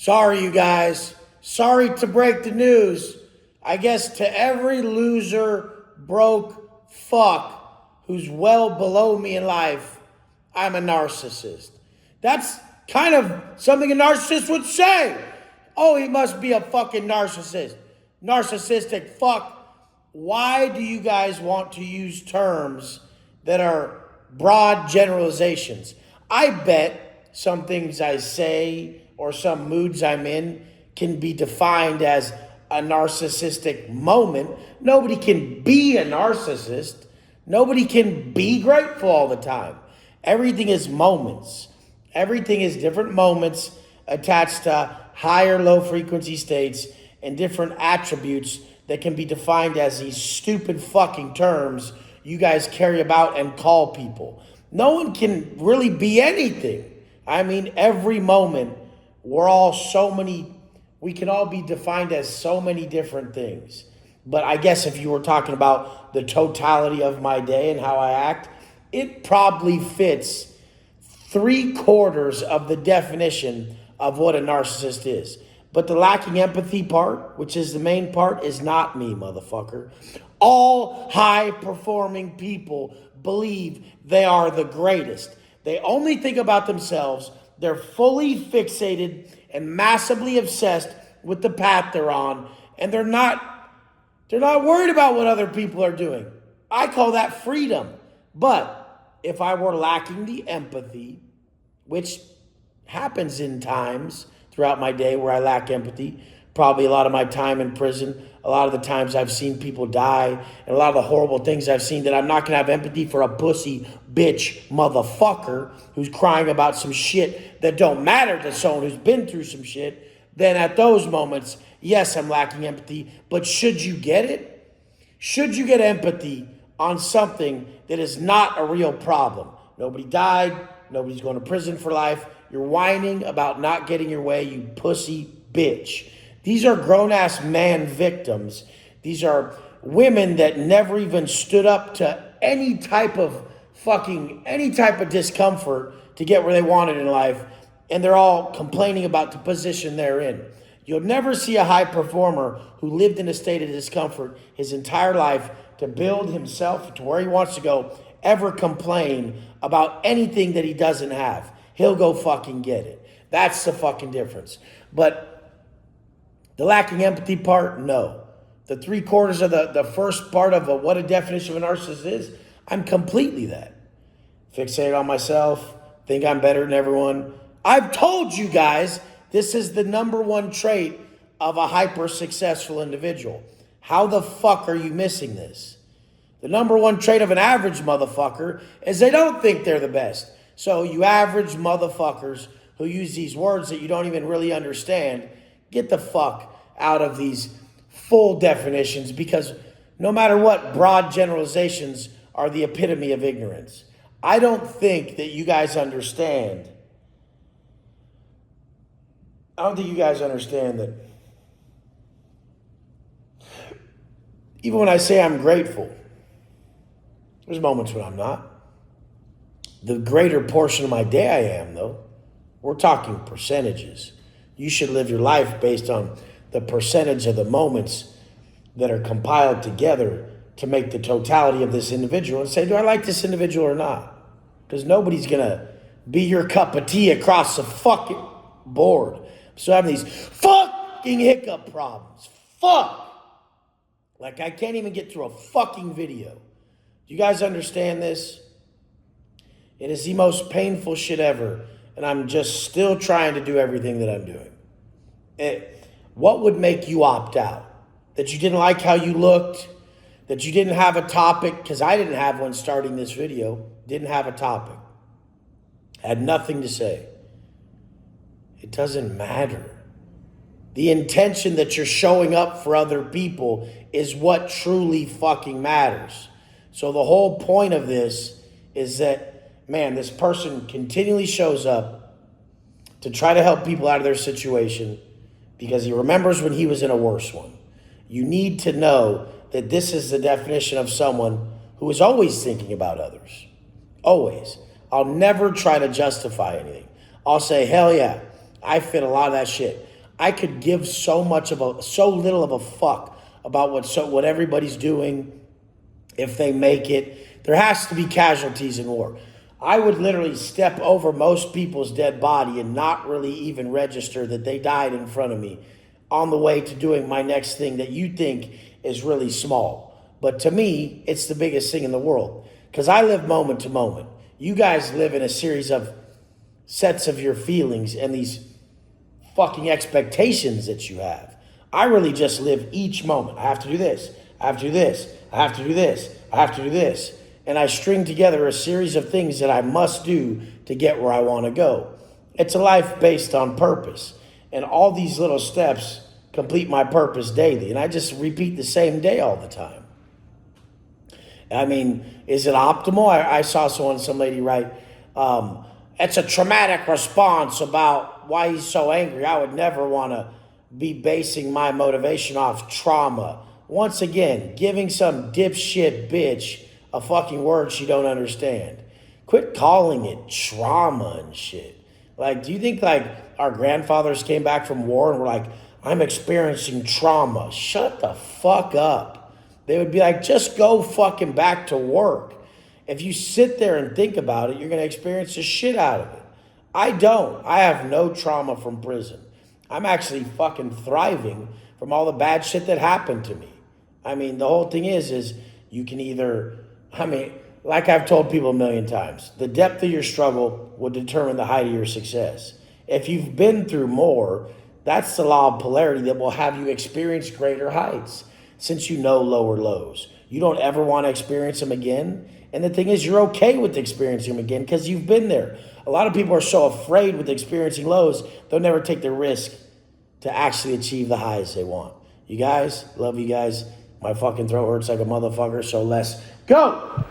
Sorry, you guys. Sorry to break the news. I guess to every loser, broke fuck who's well below me in life, I'm a narcissist. That's kind of something a narcissist would say. Oh, he must be a fucking narcissist. Narcissistic fuck. Why do you guys want to use terms that are broad generalizations? I bet some things I say or some moods I'm in can be defined as a narcissistic moment. Nobody can be a narcissist. Nobody can be grateful all the time. Everything is moments. Everything is different moments attached to high or low frequency states and different attributes that can be defined as these stupid fucking terms you guys carry about and call people. No one can really be anything. I mean, every moment, we can all be defined as so many different things. But I guess if you were talking about the totality of my day and how I act, it probably fits 3/4 of the definition of what a narcissist is. But the lacking empathy part, which is the main part, is not me, motherfucker. All high-performing people believe they are the greatest. They only think about themselves. They're fully fixated and massively obsessed with the path they're on, and they're not worried about what other people are doing. I call that freedom. But if I were lacking the empathy, which happens in times throughout my day where I lack empathy, probably a lot of my time in prison, a lot of the times I've seen people die, and a lot of the horrible things I've seen, that I'm not gonna have empathy for a pussy bitch motherfucker who's crying about some shit that don't matter to someone who's been through some shit, then at those moments, yes, I'm lacking empathy. But should you get it? Should you get empathy on something that is not a real problem? Nobody died, nobody's going to prison for life. You're whining about not getting your way, you pussy bitch. These are grown-ass man victims. These are women that never even stood up to any type of discomfort to get where they wanted in life, and they're all complaining about the position they're in. You'll never see a high performer who lived in a state of discomfort his entire life to build himself to where he wants to go ever complain about anything that he doesn't have. He'll go fucking get it. That's the fucking difference. But the lacking empathy part, no. The 3/4 of the first part of what a definition of a narcissist is, I'm completely that. Fixated on myself, think I'm better than everyone. I've told you guys this is the number one trait of a hyper-successful individual. How the fuck are you missing this? The number one trait of an average motherfucker is they don't think they're the best. So you average motherfuckers who use these words that you don't even really understand, get the fuck out of these full definitions, because no matter what, broad generalizations are the epitome of ignorance. I don't think that you guys understand. I don't think you guys understand that even when I say I'm grateful, there's moments when I'm not. The greater portion of my day I am, though. We're talking percentages. You should live your life based on the percentage of the moments that are compiled together to make the totality of this individual, and say, do I like this individual or not? Because nobody's going to be your cup of tea across the fucking board. So I'm having these fucking hiccup problems. Fuck. Like I can't even get through a fucking video. Do you guys understand this? It is the most painful shit ever, and I'm just still trying to do everything that I'm doing. What would make you opt out? That you didn't like how you looked? That you didn't have a topic? Because I didn't have one starting this video. Didn't have a topic. Had nothing to say. It doesn't matter. The intention that you're showing up for other people is what truly fucking matters. So the whole point of this is that, man, this person continually shows up to try to help people out of their situation because he remembers when he was in a worse one. You need to know that this is the definition of someone who is always thinking about others. Always. I'll never try to justify anything. I'll say, hell yeah, I fit a lot of that shit. I could give so little of a fuck about what everybody's doing if they make it. There has to be casualties in war. I would literally step over most people's dead body and not really even register that they died in front of me on the way to doing my next thing that you think is really small. But to me, it's the biggest thing in the world because I live moment to moment. You guys live in a series of sets of your feelings and these fucking expectations that you have. I really just live each moment. I have to do this. I have to do this. I have to do this. I have to do this. And I string together a series of things that I must do to get where I want to go. It's a life based on purpose. And all these little steps complete my purpose daily. And I just repeat the same day all the time. I mean, is it optimal? I saw some lady write, it's a traumatic response about why he's so angry. I would never want to be basing my motivation off trauma. Once again, giving some dipshit bitch a fucking word she don't understand. Quit calling it trauma and shit. Like, do you think like our grandfathers came back from war and were like, I'm experiencing trauma? Shut the fuck up. They would be like, just go fucking back to work. If you sit there and think about it, you're going to experience the shit out of it. I don't. I have no trauma from prison. I'm actually fucking thriving from all the bad shit that happened to me. I mean, the whole thing is you can either, like I've told people a million times, the depth of your struggle will determine the height of your success. If you've been through more, that's the law of polarity that will have you experience greater heights since you know lower lows. You don't ever want to experience them again. And the thing is, you're okay with experiencing them again because you've been there. A lot of people are so afraid with experiencing lows, they'll never take the risk to actually achieve the highs they want. You guys, love you guys. My fucking throat hurts like a motherfucker, so let's go.